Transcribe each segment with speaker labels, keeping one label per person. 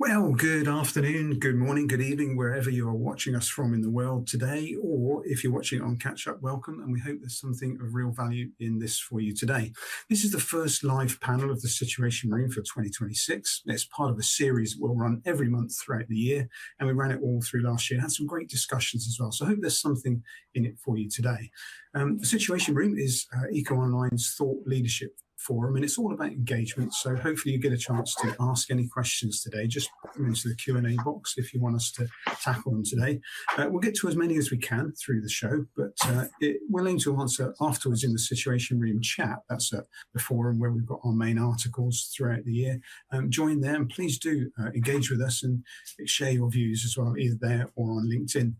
Speaker 1: Well, good afternoon, good morning, good evening, wherever you are watching us from in the world today, or if you're watching it on catch up, welcome, and we hope there's something of real value in this for you today. This is the first live panel of the Situation Room for 2026. It's part of a series that we'll run every month throughout the year, and we ran it all through last year. Had some great discussions as well, so I hope there's something in it for you today. The Situation Room is Eco Online's thought leadership forum, and it's all about engagement. So hopefully you get a chance to ask any questions today. Just put them into the Q&A box if you want us to tackle them today. We'll get to as many as we can through the show, but we'll aim to answer afterwards in the Situation Room chat. That's the forum where we've got our main articles throughout the year. Join there, and please do engage with us and share your views as well, either there or on LinkedIn.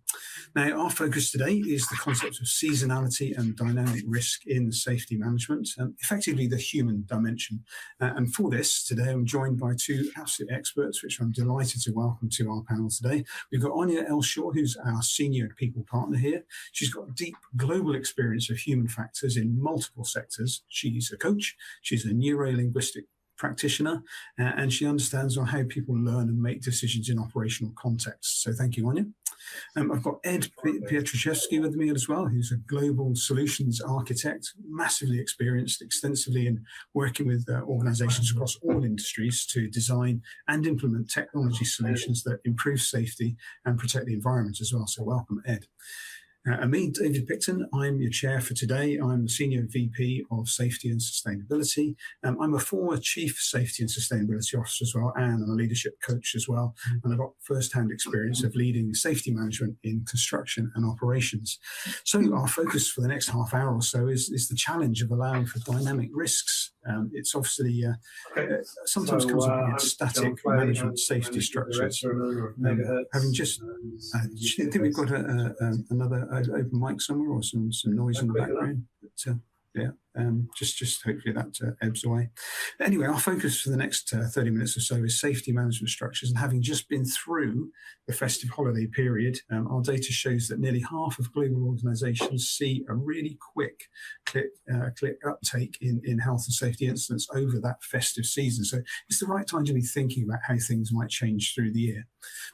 Speaker 1: Now, our focus today is the concept of seasonality and dynamic risk in safety management, effectively the human dimension. And for this, today I'm joined by two absolute experts, which I'm delighted to welcome to our panel today. We've got Anya Elshaw, who's our senior people partner here. She's got deep global experience of human factors in multiple sectors. She's a coach, she's a neuro-linguistic practitioner, and she understands on how people learn and make decisions in operational contexts. So thank you, Anya. I've got Ed Pietraszewski with me as well, who's a global solutions architect, massively experienced extensively in working with organizations across all industries to design and implement technology solutions that improve safety and protect the environment as well. So welcome, Ed. And me, David Picton, I'm your chair for today. I'm the Senior VP of Safety and Sustainability. I'm a former Chief Safety and Sustainability Officer as well, and I'm a leadership coach as well. And I've got first-hand experience of leading safety management in construction and operations. So our focus for the next half hour or so is the challenge of allowing for dynamic risks. It's obviously sometimes comes up against static management safety structures. Having just, do you think we've got another open mic somewhere or some noise in the background? But, just hopefully that ebbs away. Anyway, our focus for the next 30 minutes or so is safety management structures, and having just been through the festive holiday period, our data shows that nearly half of global organizations see a really quick click uptake in health and safety incidents over that festive season. So it's the right time to be thinking about how things might change through the year.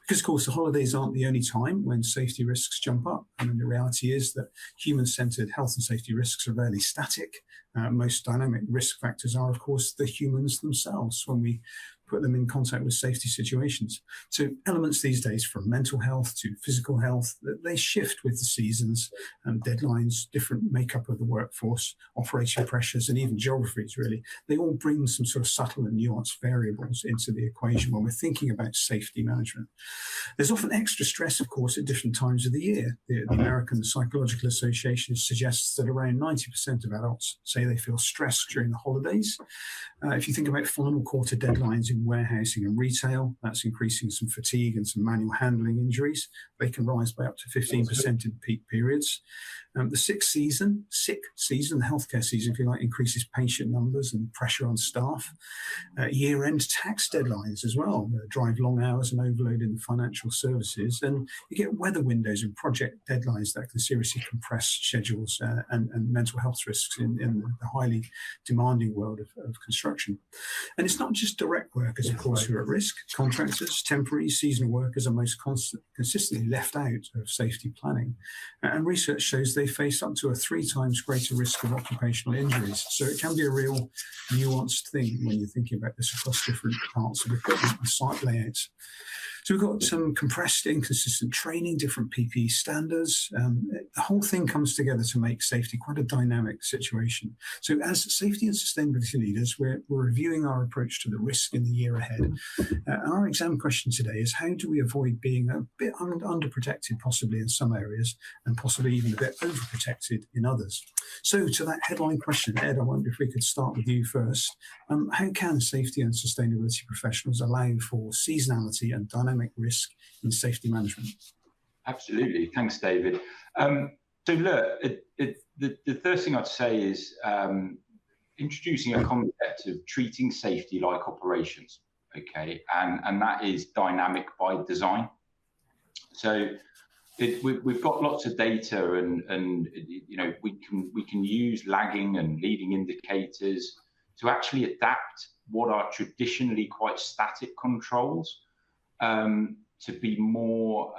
Speaker 1: Because, of course, the holidays aren't the only time when safety risks jump up. I mean, the reality is that human-centered health and safety risks are rarely static. Most dynamic risk factors are, of course, the humans themselves when we put them in contact with safety situations. So elements these days, from mental health to physical health, they shift with the seasons and deadlines, different makeup of the workforce, operating pressures, and even geographies, really. They all bring some sort of subtle and nuanced variables into the equation when we're thinking about safety management. There's often extra stress, of course, at different times of the year. The American Psychological Association suggests that around 90% of adults say they feel stressed during the holidays. If you think about final quarter deadlines in warehousing and retail, that's increasing some fatigue and some manual handling injuries. They can rise by up to 15% in peak periods. The sick season, the healthcare season, if you like, increases patient numbers and pressure on staff. Year-end tax deadlines as well drive long hours and overload in the financial services. And you get weather windows and project deadlines that can seriously compress schedules and mental health risks in the highly demanding world of construction. And it's not just direct workers, of course, who are at risk. Contractors, temporary, seasonal workers are most consistently left out of safety planning. And research shows they face up to a 3 times greater risk of occupational injuries. So it can be a real nuanced thing when you're thinking about this across different parts of equipment and site layouts. So we've got some compressed, inconsistent training, different PPE standards. The whole thing comes together to make safety quite a dynamic situation. So as safety and sustainability leaders, we're reviewing our approach to the risk in the year ahead. Our exam question today is, how do we avoid being a bit underprotected, possibly in some areas, and possibly even a bit overprotected in others? So to that headline question, Ed, I wonder if we could start with you first. How can safety and sustainability professionals allow for seasonality and dynamic risk in safety management?
Speaker 2: Absolutely. Thanks, David. So look, the first thing I'd say is introducing a concept of treating safety like operations, okay? And that is dynamic by design. So we've got lots of data and you know, we can use lagging and leading indicators to actually adapt what are traditionally quite static controls to be more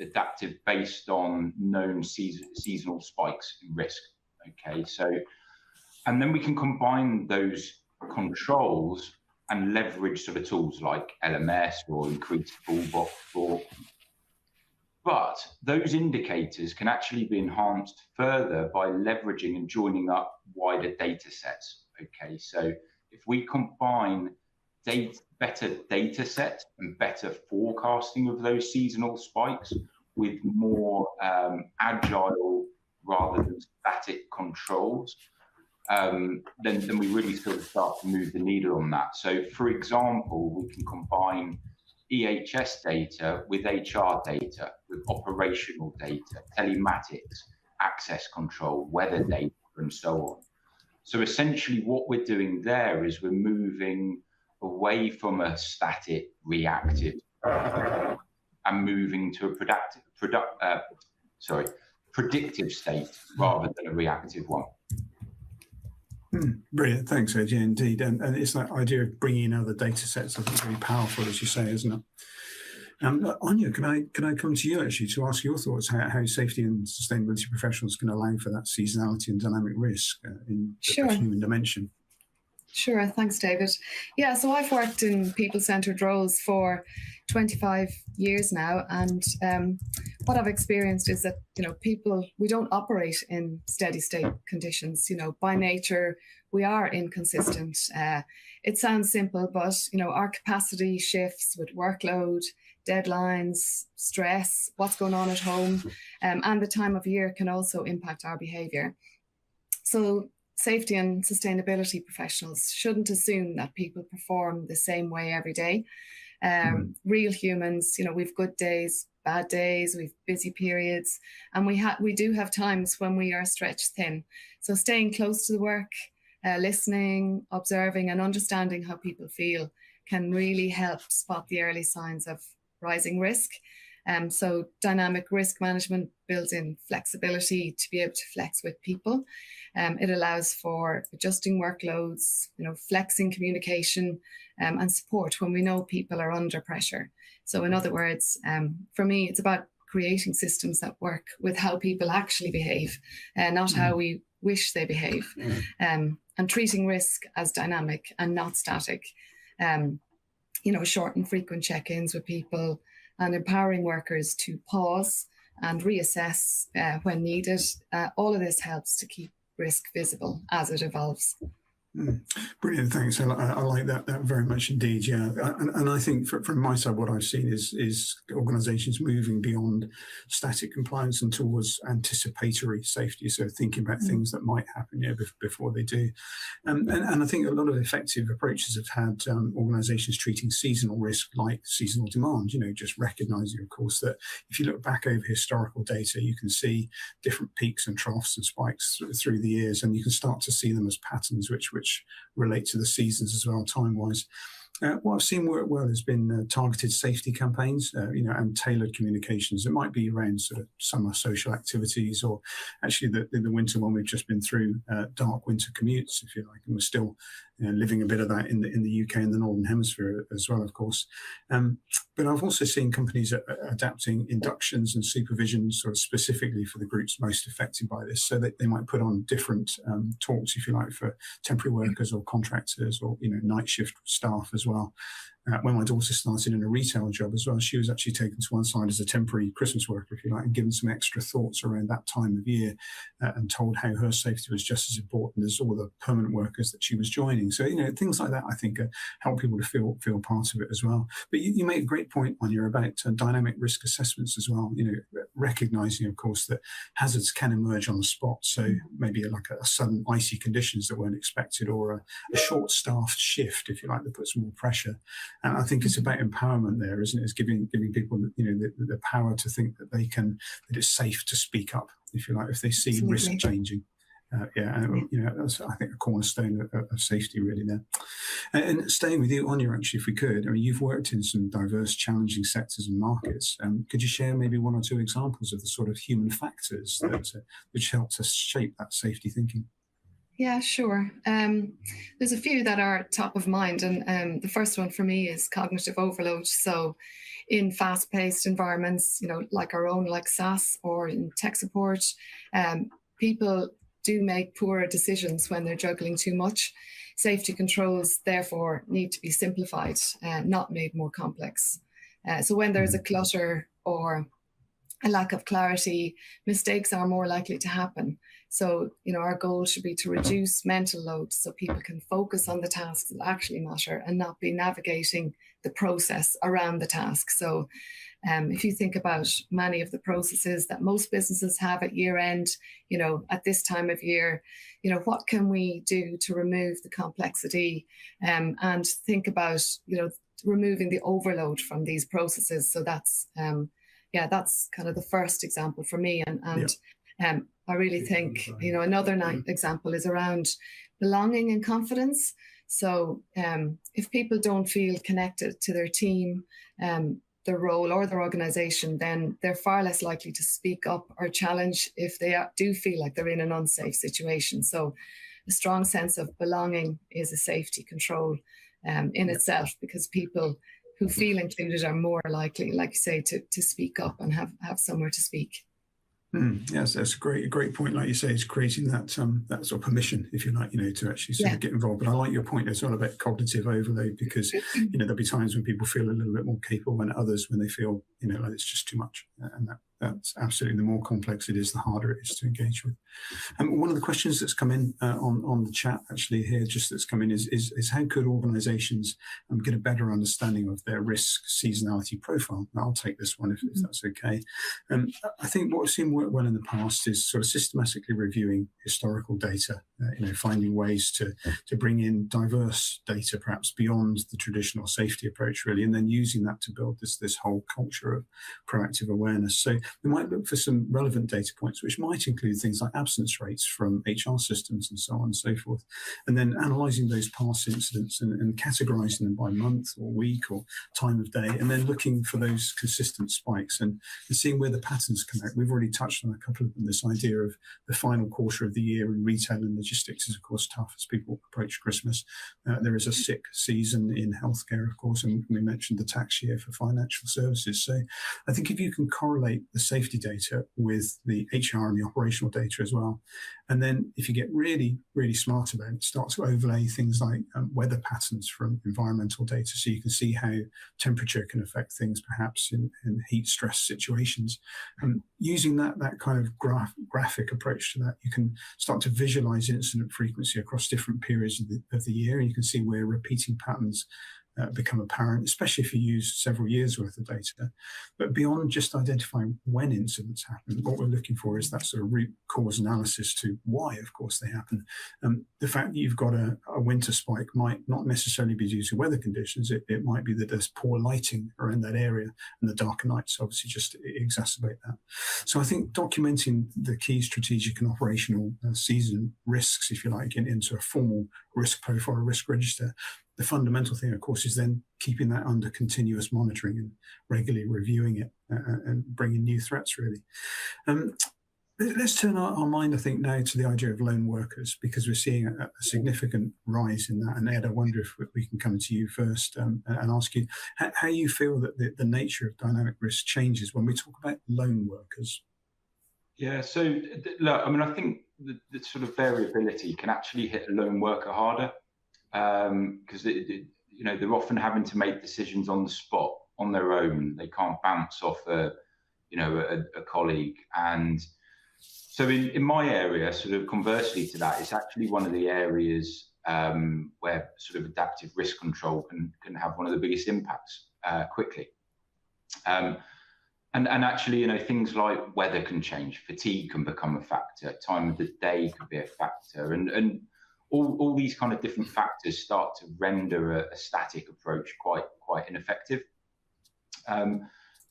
Speaker 2: adaptive based on known seasonal spikes in risk. Okay, so, and then we can combine those controls and leverage sort of tools like LMS or increased toolbox for. But those indicators can actually be enhanced further by leveraging and joining up wider data sets. Okay, so if we combine better data sets and better forecasting of those seasonal spikes with more agile rather than static controls, then we really sort of start to move the needle on that. So, for example, we can combine EHS data with HR data, with operational data, telematics, access control, weather data, and so on. So essentially what we're doing there is we're moving away from a static, reactive, and moving to a predictive state rather than a reactive one.
Speaker 1: Brilliant, thanks, Ed. Yeah, indeed, and it's that idea of bringing in other data sets. I think really powerful, as you say, isn't it? Anya, can I come to you actually to ask your thoughts how safety and sustainability professionals can allow for that seasonality and dynamic risk in the human dimension?
Speaker 3: Sure, thanks, David. Yeah, so I've worked in people-centered roles for 25 years now, and what I've experienced is that, we don't operate in steady state conditions. By nature, we are inconsistent. It sounds simple, but, our capacity shifts with workload, deadlines, stress, what's going on at home, and the time of year can also impact our behavior. So safety and sustainability professionals shouldn't assume that people perform the same way every day. Real humans, we've good days, bad days, we've busy periods, and we do have times when we are stretched thin. So staying close to the work, listening, observing, and understanding how people feel can really help spot the early signs of rising risk. So dynamic risk management builds in flexibility to be able to flex with people. It allows for adjusting workloads, flexing communication and support when we know people are under pressure. So in other words, for me, it's about creating systems that work with how people actually behave, not how we wish they behave, and treating risk as dynamic and not static. Short and frequent check-ins with people, and empowering workers to pause and reassess when needed. All of this helps to keep risk visible as it evolves.
Speaker 1: Brilliant, thanks. I like that very much indeed. Yeah, and I think from my side, what I've seen is organisations moving beyond static compliance and towards anticipatory safety. So thinking about things that might happen before they do, and I think a lot of effective approaches have had organisations treating seasonal risk like seasonal demand. Just recognising, of course, that if you look back over historical data, you can see different peaks and troughs and spikes through the years, and you can start to see them as patterns which relate to the seasons as well, time-wise. What I've seen work well has been targeted safety campaigns, and tailored communications. It might be around sort of summer social activities, or actually the winter one we've just been through, dark winter commutes, if you like, and we're still living a bit of that in the UK and the Northern Hemisphere as well, of course. But I've also seen companies adapting inductions and supervision sort of specifically for the groups most affected by this, so that they might put on different talks, if you like, for temporary workers or contractors or night shift staff as well. When my daughter started in a retail job as well, she was actually taken to one side as a temporary Christmas worker, if you like, and given some extra thoughts around that time of year, and told how her safety was just as important as all the permanent workers that she was joining. So, things like that, I think, help people to feel part of it as well. But you make a great point, Anya, about dynamic risk assessments as well, recognising, of course, that hazards can emerge on the spot. So maybe like a sudden icy conditions that weren't expected, or a short-staffed shift, if you like, that puts more pressure. And I think it's about empowerment there, isn't it? It's giving people, the power to think that that it's safe to speak up, if you like, if they see risk changing. That's, I think, a cornerstone of safety really there. And staying with you, Anya, actually, if we could, you've worked in some diverse, challenging sectors and markets. Could you share maybe one or two examples of the sort of human factors that which helped us shape that safety thinking?
Speaker 3: Yeah, sure. There's a few that are top of mind, and the first one for me is cognitive overload. So, in fast-paced environments, like our own, like SaaS or in tech support, people do make poorer decisions when they're juggling too much. Safety controls, therefore, need to be simplified, not made more complex. So, when there's a clutter or a lack of clarity, mistakes are more likely to happen. So, our goal should be to reduce mental load so people can focus on the tasks that actually matter and not be navigating the process around the task. So, if you think about many of the processes that most businesses have at year end, at this time of year, what can we do to remove the complexity, and think about, removing the overload from these processes. So that's kind of the first example for me. And I really think, another example is around belonging and confidence. So if people don't feel connected to their team, their role or their organization, then they're far less likely to speak up or challenge if they do feel like they're in an unsafe situation. So a strong sense of belonging is a safety control in itself, because people who feel included are more likely, like you say, to speak up and have somewhere to speak.
Speaker 1: Yes, that's a great point. Like you say, it's creating that that sort of permission, if you like, to actually sort of get involved. But I like your point as well about cognitive overload, because there'll be times when people feel a little bit more capable than others, when they feel like it's just too much, and that's absolutely, the more complex it is, the harder it is to engage with. One of the questions that's come in on the chat actually here, just that's come in, is how could organisations get a better understanding of their risk seasonality profile? I'll take this one if that's okay. I think what we've seen work well in the past is sort of systematically reviewing historical data, finding ways to bring in diverse data, perhaps beyond the traditional safety approach, really, and then using that to build this whole culture of proactive awareness. So we might look for some relevant data points, which might include things like absence rates from HR systems and so on and so forth, and then analysing those past incidents and categorising them by month or week or time of day, and then looking for those consistent spikes and seeing where the patterns come out. We've already touched on a couple of them. This idea of the final quarter of the year in retail and logistics is, of course, tough as people approach Christmas. There is a sick season in healthcare, of course, and we mentioned the tax year for financial services. So I think if you can correlate the safety data with the HR and the operational data as well, and then if you get really, really smart about it, start to overlay things like weather patterns from environmental data, so you can see how temperature can affect things, perhaps in heat stress situations. Using that kind of graphic approach to that, you can start to visualize incident frequency across different periods of the year, and you can see where repeating patterns become apparent, especially if you use several years worth of data. But beyond just identifying when incidents happen, what we're looking for is that sort of root cause analysis to why, of course, they happen. The fact that you've got a winter spike might not necessarily be due to weather conditions. It might be that there's poor lighting around that area, and the darker nights obviously just exacerbate that. So I think documenting the key strategic and operational season risks, if you like, into a formal risk profile or risk register. The fundamental thing, of course, is then keeping that under continuous monitoring and regularly reviewing it and bringing new threats, really. Let's turn our mind, I think, now to the idea of lone workers, because we're seeing a significant rise in that. And Ed, I wonder if we can come to you first and ask you how you feel that the nature of dynamic risk changes when we talk about lone workers.
Speaker 2: Yeah, so look, I mean, I think the sort of variability can actually hit a lone worker harder, because they're often having to make decisions on the spot on their own. They can't bounce off a colleague. And so in my area, sort of conversely to that, it's actually one of the areas where sort of adaptive risk control can have one of the biggest impacts quickly. And actually, things like weather can change, fatigue can become a factor, time of the day could be a factor, and all these kind of different factors start to render a static approach quite ineffective.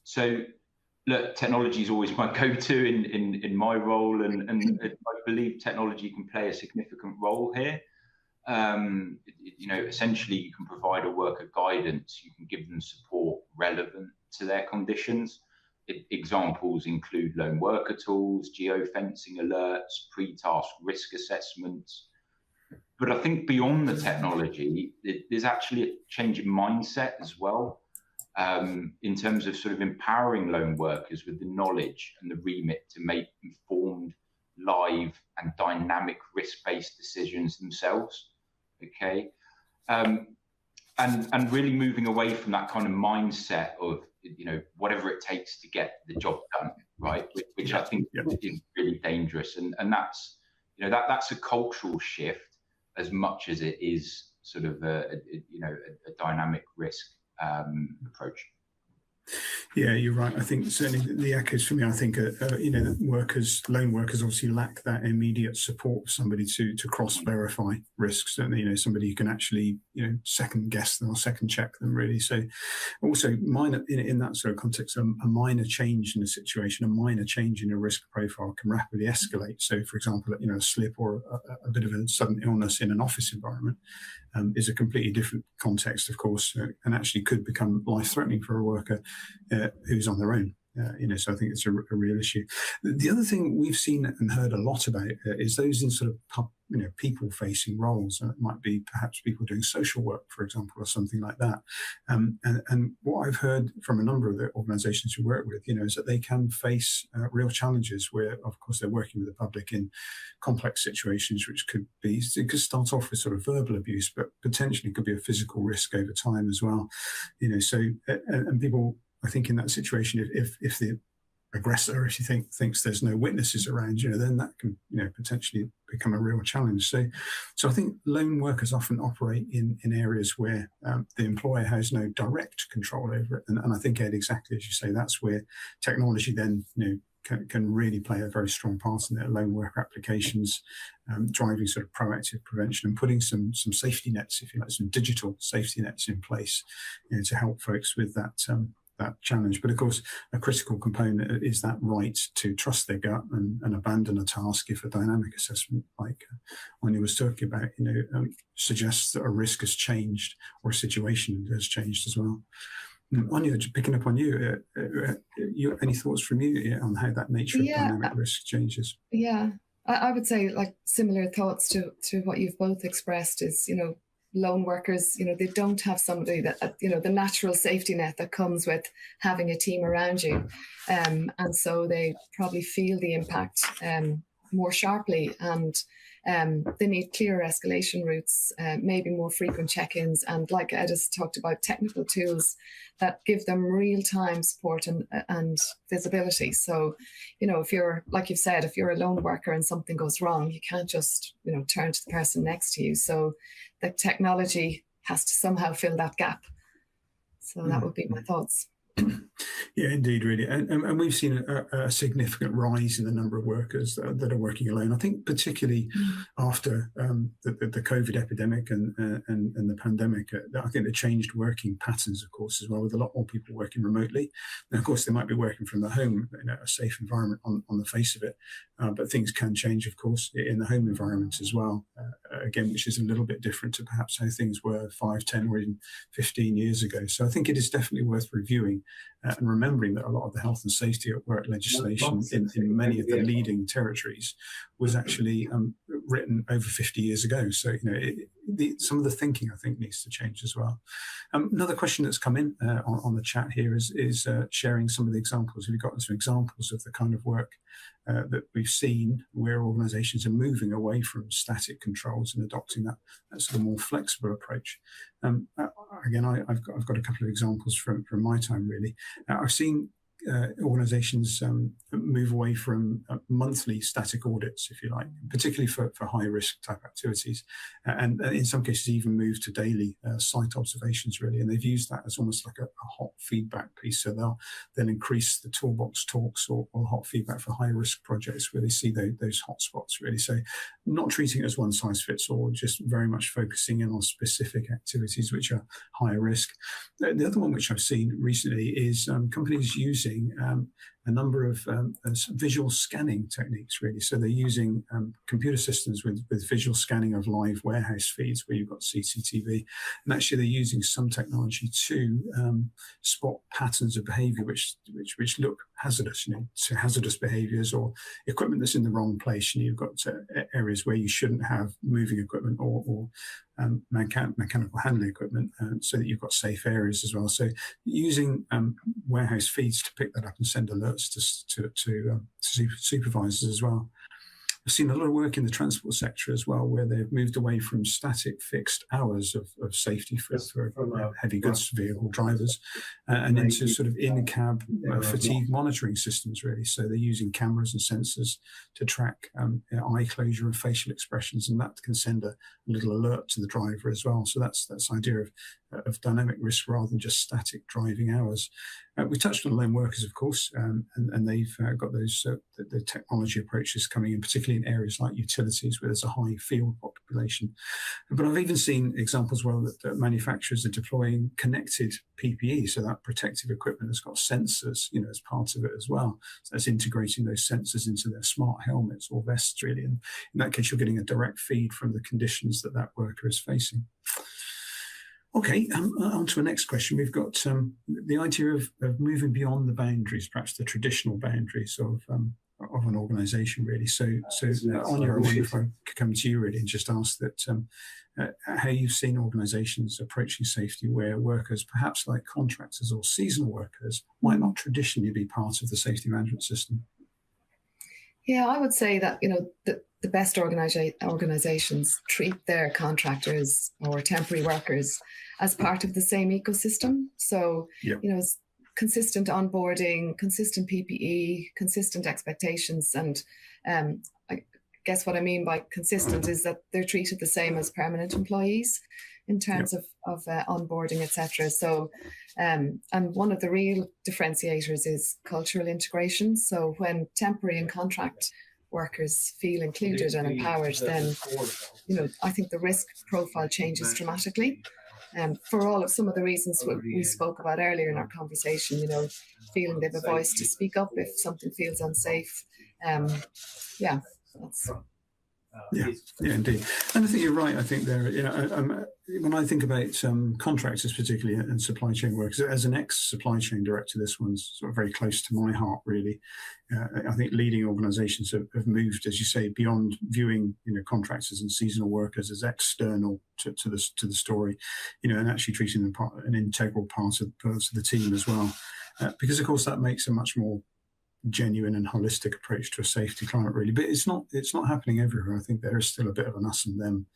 Speaker 2: So look, technology is always my go-to in my role, and I believe technology can play a significant role here. Essentially, you can provide a worker guidance, you can give them support relevant to their conditions. Examples include lone worker tools, geofencing alerts, pre-task risk assessments, But I think beyond the technology, there's actually a change in mindset as well, in terms of sort of empowering lone workers with the knowledge and the remit to make informed, live and dynamic risk-based decisions themselves. Okay. And really moving away from that kind of mindset of, whatever it takes to get the job done, right? Which I think is really dangerous. And that's, that's a cultural shift as much as it is sort of a dynamic risk approach.
Speaker 1: Yeah, you're right. I think certainly the echoes for me, I think, that lone workers obviously lack that immediate support of somebody to cross-verify risks. Certainly, somebody who can actually, second guess them or second check them, really. So also minor, in that sort of context, a minor change in a situation, a minor change in a risk profile can rapidly escalate. So for example, a slip or a bit of a sudden illness in an office environment is a completely different context, of course, and actually could become life-threatening for a worker who's on their own. So I think it's a real issue. The other thing we've seen and heard a lot about is those in sort of people-facing roles. It might be perhaps people doing social work, for example, or something like that. And what I've heard from a number of the organisations we work with, is that they can face real challenges where, of course, they're working with the public in complex situations, which could start off with sort of verbal abuse, but potentially could be a physical risk over time as well. And people, I think in that situation, if the aggressor, if you thinks there's no witnesses around, then that can, potentially become a real challenge. So I think lone workers often operate in areas where the employer has no direct control over it. And I think, Ed, exactly as you say, that's where technology then, can really play a very strong part in their lone worker applications, driving sort of proactive prevention and putting some safety nets, if you like, some digital safety nets in place, to help folks with that challenge. But of course, a critical component is that right to trust their gut and abandon a task if a dynamic assessment, like Anya was talking about, suggests that a risk has changed or a situation has changed as well. Anya, picking up on you, any thoughts from you on how that nature of dynamic risk changes?
Speaker 3: Yeah, I would say like similar thoughts to what you've both expressed is, lone workers, they don't have somebody that, the natural safety net that comes with having a team around you. And so they probably feel the impact more sharply, and they need clearer escalation routes, maybe more frequent check-ins, and like Ed has talked about, technical tools that give them real-time support and visibility. So, if you're, like you've said, if you're a lone worker and something goes wrong, you can't just, turn to the person next to you. So the technology has to somehow fill that gap. So that would be my thoughts.
Speaker 1: Yeah, indeed, really. And we've seen a significant rise in the number of workers that are working alone. I think particularly after the COVID epidemic and the pandemic, I think they changed working patterns, of course, as well, with a lot more people working remotely. Now, of course, they might be working from their home in a safe environment on the face of it, but things can change, of course, in the home environment as well, again, which is a little bit different to perhaps how things were 5, 10 or even 15 years ago. So I think it is definitely worth reviewing and remembering that a lot of the health and safety at work legislation in many of the leading territories was actually written over 50 years ago. So, some of the thinking, I think, needs to change as well. Another question that's come in on the chat here is sharing some of the examples. Have you got some examples of the kind of work that we've seen where organisations are moving away from static controls and adopting that sort of more flexible approach? Again, I've got a couple of examples from my time, really. I've seen organisations move away from monthly static audits, if you like, particularly for high risk type activities, and in some cases even move to daily site observations, really. And they've used that as almost like a hot feedback piece. So they'll increase the toolbox talks or hot feedback for high risk projects where they see those hot spots, really. So not treating it as one size fits all, just very much focusing in on specific activities which are higher risk. The other one which I've seen recently is companies using a number of visual scanning techniques, really. So they're using computer systems with visual scanning of live warehouse feeds where you've got CCTV. And actually, they're using some technology to spot patterns of behavior which look hazardous, to hazardous behaviors or equipment that's in the wrong place. You've got areas where you shouldn't have moving equipment or mechanical handling equipment, so that you've got safe areas as well. So using warehouse feeds to pick that up and send alerts to supervisors as well. I've seen a lot of work in the transport sector as well, where they've moved away from static fixed hours of safety for heavy goods vehicle drivers and into sort of in-cab fatigue monitoring systems, really. So they're using cameras and sensors to track eye closure and facial expressions, and that can send a little alert to the driver as well. So that's the idea of dynamic risk rather than just static driving hours. We touched on lone workers, of course, and they've got those the technology approaches coming in, particularly in areas like utilities where there's a high field population. But I've even seen examples where that manufacturers are deploying connected PPE, so that protective equipment has got sensors, as part of it as well. So that's integrating those sensors into their smart helmets or vests, really. And in that case, you're getting a direct feed from the conditions that worker is facing. Okay, on to the next question. We've got the idea of moving beyond the boundaries, perhaps the traditional boundaries of an organisation, really. So Anya, I wonder if I could come to you, really, and just ask that how you've seen organisations approaching safety where workers, perhaps like contractors or seasonal workers, might not traditionally be part of the safety management system.
Speaker 3: Yeah, I would say that, the best organizations treat their contractors or temporary workers as part of the same ecosystem. So, consistent onboarding, consistent PPE, consistent expectations. And I guess what I mean by consistent is that they're treated the same as permanent employees in terms of onboarding, etc. So, and one of the real differentiators is cultural integration. So when temporary and contract workers feel included and empowered, then, I think the risk profile changes dramatically. For all of some of the reasons we spoke about earlier in our conversation, feeling they have a voice to speak up if something feels unsafe.
Speaker 1: Yeah, indeed. And I think you're right. I think when I think about contractors particularly and supply chain workers, as an ex-supply chain director, this one's sort of very close to my heart, really. I think leading organisations have moved, as you say, beyond viewing contractors and seasonal workers as external to the story, and actually treating them an integral part of the team as well, because of course that makes a much more genuine and holistic approach to a safety climate, really. But it's not happening everywhere. I think there is still a bit of an us and them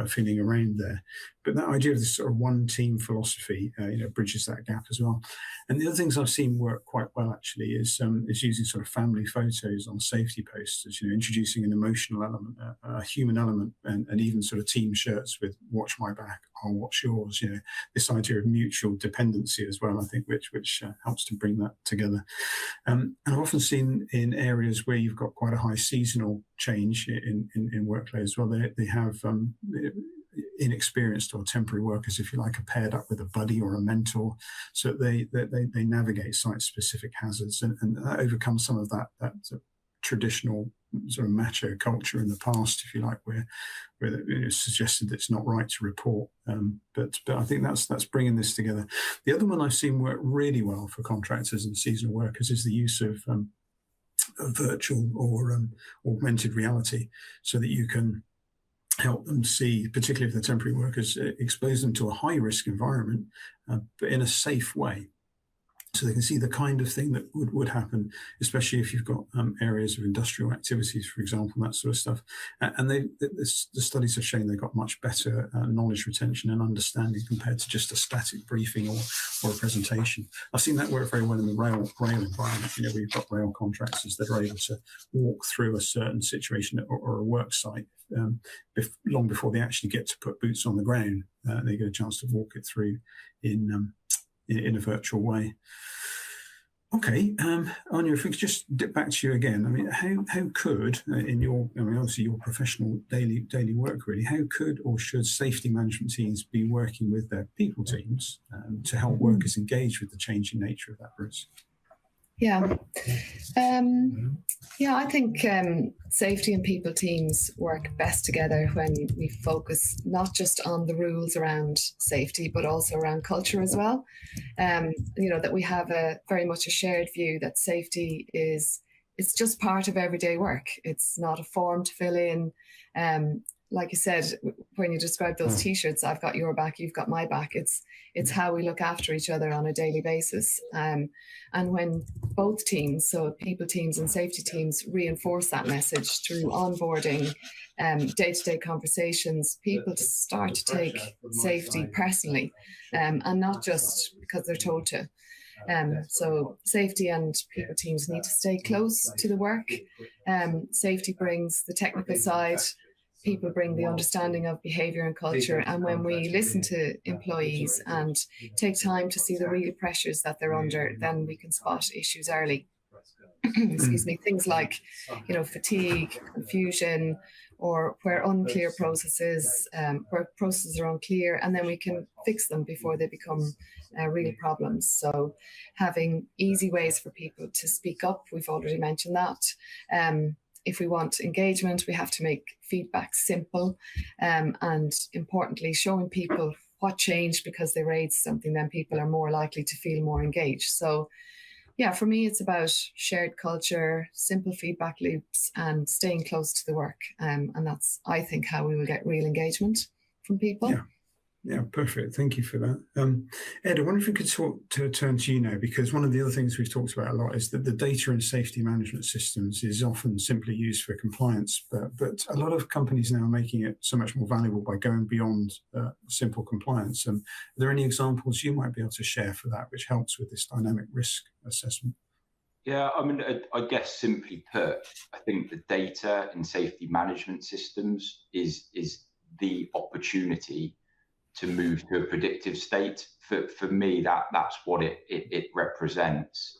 Speaker 1: feeling around there. But that idea of this sort of one team philosophy, bridges that gap as well. And the other things I've seen work quite well actually is using sort of family photos on safety posters, introducing an emotional element, a human element, and even sort of team shirts with "Watch my back, I'll watch yours." This idea of mutual dependency as well, I think, which helps to bring that together. And I've often seen in areas where you've got quite a high seasonal change in workload as well, they have inexperienced or temporary workers, if you like, are paired up with a buddy or a mentor, so they navigate site-specific hazards and that overcomes some of that traditional sort of macho culture in the past, if you like, where it's suggested that it's not right to report. But I think that's bringing this together. The other one I've seen work really well for contractors and seasonal workers is the use of virtual or augmented reality, so that you can help them see, particularly if they're temporary workers, expose them to a high-risk environment, but in a safe way. So they can see the kind of thing that would happen, especially if you've got areas of industrial activities, for example, that sort of stuff. And the studies have shown they've got much better knowledge retention and understanding compared to just a static briefing or a presentation. I've seen that work very well in the rail environment. We've got rail contractors that are able to walk through a certain situation or a work site long before they actually get to put boots on the ground. They get a chance to walk it through in a virtual way. Okay, Anya, if we could just dip back to you again. I mean, how could, obviously your professional daily work, really, how could or should safety management teams be working with their people teams to help workers engage with the changing nature of that risk?
Speaker 3: Yeah. Yeah, I think safety and people teams work best together when we focus not just on the rules around safety, but also around culture as well. That we have very much a shared view that safety it's just part of everyday work. It's not a form to fill in. Like you said, when you describe those T-shirts, I've got your back, you've got my back. It's how we look after each other on a daily basis. And when both teams, so people teams and safety teams, reinforce that message through onboarding, day-to-day conversations, people start to take safety personally, and not just because they're told to. So safety and people teams need to stay close to the work. Safety brings the technical side. People bring the understanding of behaviour and culture. And when we listen to employees and take time to see the real pressures that they're under, then we can spot issues early. Excuse me, things like, fatigue, confusion, or where unclear processes, where processes are unclear, and then we can fix them before they become real problems. So having easy ways for people to speak up, we've already mentioned that. If we want engagement, we have to make feedback simple, and importantly, showing people what changed because they raised something, then people are more likely to feel more engaged. So yeah, for me, it's about shared culture, simple feedback loops, and staying close to the work. And that's, I think, how we will get real engagement from people.
Speaker 1: Yeah, perfect. Thank you for that. Ed, I wonder if we could turn to you now, because one of the other things we've talked about a lot is that the data and safety management systems is often simply used for compliance, but a lot of companies now are making it so much more valuable by going beyond simple compliance. Are there any examples you might be able to share for that, which helps with this dynamic risk assessment?
Speaker 2: Yeah, I mean, I guess simply put, I think the data and safety management systems is the opportunity to move to a predictive state. For me, that's what it represents.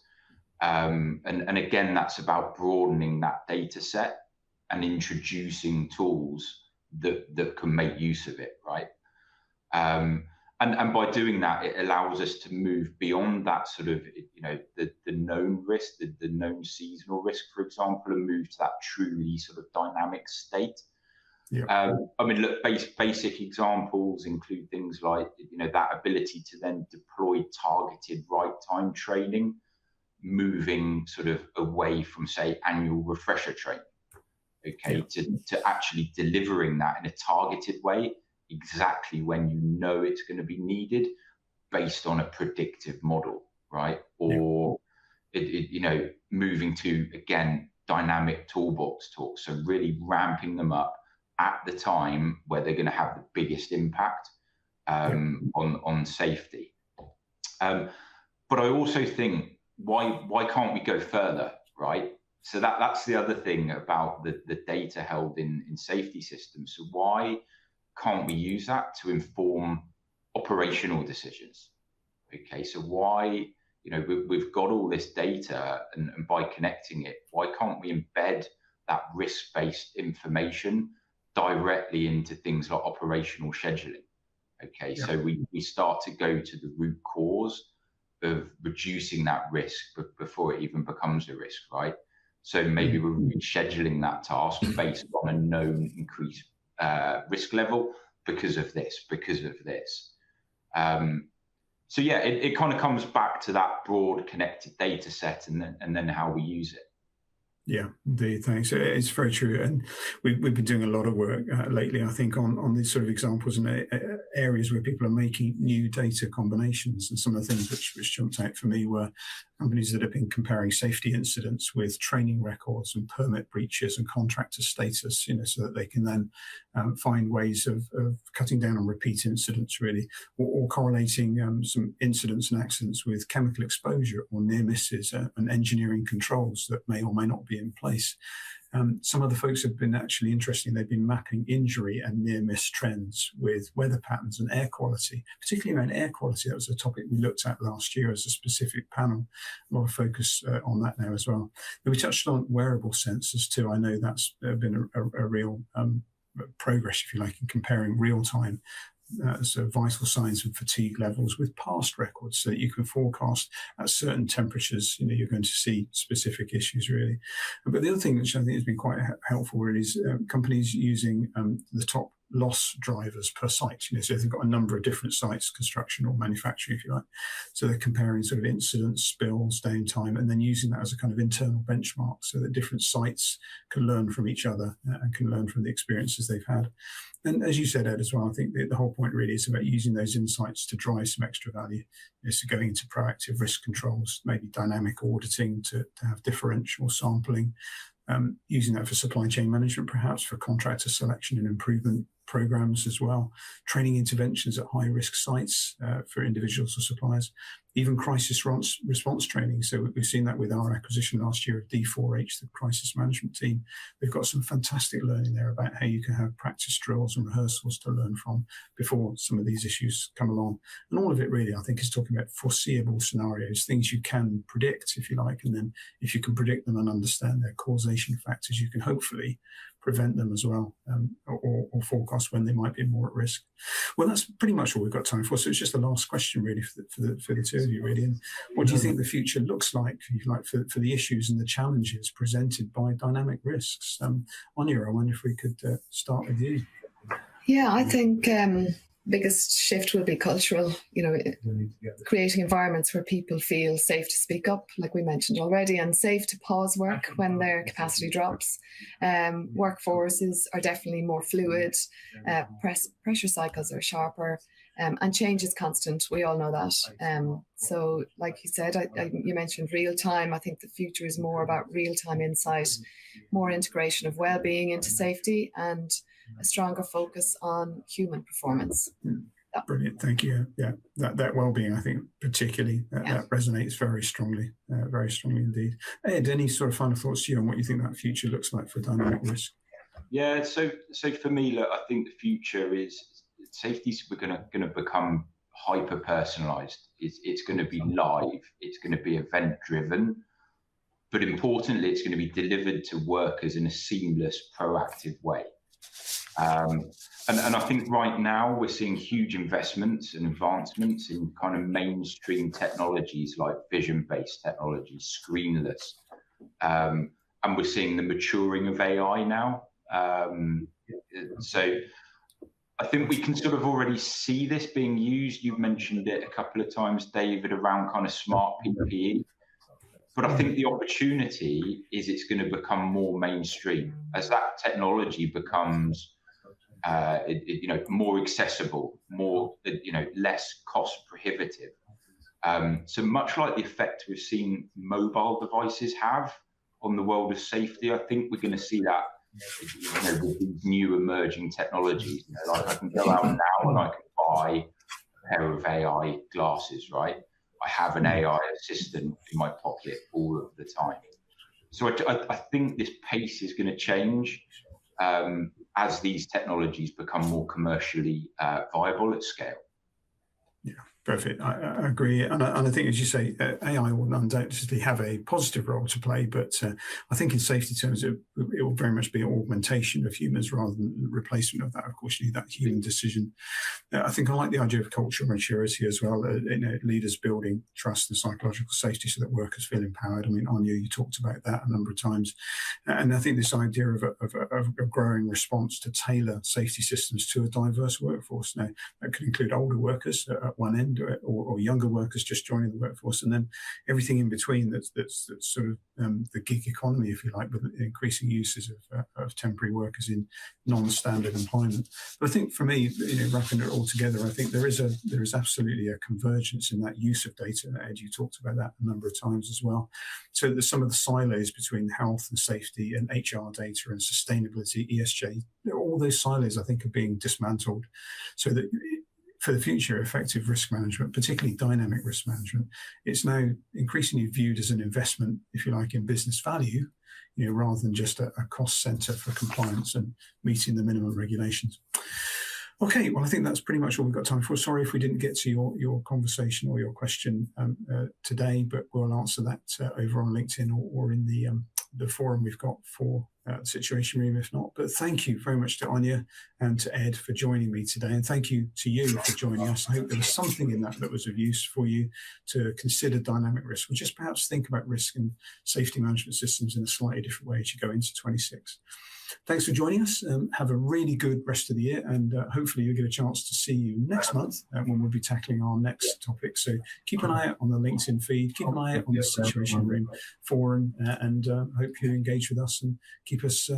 Speaker 2: And again, that's about broadening that data set and introducing tools that can make use of it, right? And by doing that, it allows us to move beyond that sort of, the known risk, the known seasonal risk, for example, and move to that truly sort of dynamic state.
Speaker 1: Yeah.
Speaker 2: I mean, look, basic examples include things like, that ability to then deploy targeted right time training, moving sort of away from, say, annual refresher training, to actually delivering that in a targeted way, exactly when it's going to be needed based on a predictive model, right? Or, moving to, again, dynamic toolbox talk. So really ramping them up at the time where they're going to have the biggest impact on safety. But I also think, why can't we go further, right? So that's the other thing about the data held in safety systems. So why can't we use that to inform operational decisions? Okay, so why, we've got all this data, and by connecting it, why can't we embed that risk-based information directly into things like operational scheduling? Okay, so we start to go to the root cause of reducing that risk before it even becomes a risk, right? So maybe we're rescheduling that task based on a known increased risk level because of this. So yeah, it kind of comes back to that broad connected data set, and then how we use it.
Speaker 1: Yeah, indeed. Thanks. It's very true. And we've been doing a lot of work lately, I think, on these sort of examples and areas where people are making new data combinations. And some of the things which jumped out for me were companies that have been comparing safety incidents with training records and permit breaches and contractor status, so that they can then find ways of cutting down on repeat incidents, really, or correlating some incidents and accidents with chemical exposure or near misses and engineering controls that may or may not be in place. Some of the folks have been actually interesting. They've been mapping injury and near miss trends with weather patterns and air quality, particularly around air quality. That was a topic we looked at last year as a specific panel. A lot of focus on that now as well. And we touched on wearable sensors too. I know that's been a real progress, if you like, in comparing real-time sort of vital signs and fatigue levels with past records, so that you can forecast at certain temperatures, you're going to see specific issues really. But the other thing which I think has been quite helpful really is companies using the top loss drivers per site. So they've got a number of different sites, construction or manufacturing, if you like. So they're comparing sort of incidents, spills, downtime, and then using that as a kind of internal benchmark so that different sites can learn from each other and can learn from the experiences they've had. And as you said, Ed, as well, I think the whole point really is about using those insights to drive some extra value. So going into proactive risk controls, maybe dynamic auditing to have differential sampling, using that for supply chain management, perhaps for contractor selection and improvement programs as well, training interventions at high-risk sites for individuals or suppliers, even crisis response training. So we've seen that with our acquisition last year of D4H, the crisis management team. They've got some fantastic learning there about how you can have practice drills and rehearsals to learn from before some of these issues come along. And all of it really, I think, is talking about foreseeable scenarios, things you can predict, if you like, and then if you can predict them and understand their causation factors, you can hopefully prevent them as well, or forecast when they might be more at risk. Well, that's pretty much all we've got time for. So it's just the last question really for the two of you really. And what do you think the future looks like, if you like, for the issues and the challenges presented by dynamic risks? Anya, I wonder if we could start with you.
Speaker 3: Yeah, I think biggest shift will be cultural, creating environments where people feel safe to speak up, like we mentioned already, and safe to pause work when their capacity drops. Workforces are definitely more fluid, pressure cycles are sharper, and change is constant. We all know that. So like you said, you mentioned real time. I think the future is more about real time insight, more integration of well-being into safety, and a stronger focus on human performance.
Speaker 1: Brilliant, thank you. Yeah, that well-being, I think, particularly that resonates very strongly indeed. Ed, any sort of final thoughts to you on what you think that future looks like for dynamic risk?
Speaker 2: Yeah, so for me, look, I think the future is safety's going to become hyper personalized. It's going to be live. It's going to be event driven, but importantly, it's going to be delivered to workers in a seamless, proactive way. And I think right now we're seeing huge investments and advancements in kind of mainstream technologies like vision-based technologies, screenless, and we're seeing the maturing of AI now. So I think we can sort of already see this being used. You've mentioned it a couple of times, David, around kind of smart PPE. But I think the opportunity is it's going to become more mainstream as that technology becomes more accessible, more, less cost prohibitive. So much like the effect we've seen mobile devices have on the world of safety, I think we're going to see that with these new emerging technologies. Like I can go out now and I can buy a pair of AI glasses, right? I have an AI assistant in my pocket all of the time. So I think this pace is going to change as these technologies become more commercially viable at scale.
Speaker 1: Yeah, perfect. I agree. And I think, as you say, AI will undoubtedly have a positive role to play, but I think in safety terms, it will very much be an augmentation of humans rather than replacement of that. Of course, you need that human decision. I think I like the idea of cultural maturity as well, leaders building trust and psychological safety so that workers feel empowered. I mean, Anya, you talked about that a number of times. And I think this idea of a growing response to tailor safety systems to a diverse workforce. Now, that could include older workers at one end or younger workers just joining the workforce, and then everything in between that's sort of the gig economy, if you like, with increasing uses of temporary workers in non-standard employment. But I think for me, wrapping it all together, I think there is absolutely a convergence in that use of data. Ed, you talked about that a number of times as well. So there's some of the silos between health and safety and HR data and sustainability, ESG, all those silos I think are being dismantled so that for the future, effective risk management, particularly dynamic risk management, it's now increasingly viewed as an investment, if you like, in business value, rather than just a cost center for compliance and meeting the minimum regulations. Okay, well, I think that's pretty much all we've got time for. Sorry if we didn't get to your conversation or your question today, but we'll answer that over on LinkedIn or in the forum we've got for the Situation Room, if not. But thank you very much to Anya and to Ed for joining me today. And thank you to you for joining us. I hope there was something in that was of use for you to consider dynamic risk, or just perhaps think about risk and safety management systems in a slightly different way as you go into 26. Thanks for joining us. Have a really good rest of the year, and hopefully you'll get a chance to see you next month when we'll be tackling our next topic. So keep an eye out on the LinkedIn feed, keep an eye out on the Situation Room forum, and hope you engage with us and keep us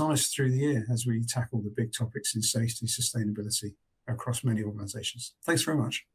Speaker 1: honest through the year as we tackle the big topics in safety, sustainability across many organizations. Thanks very much.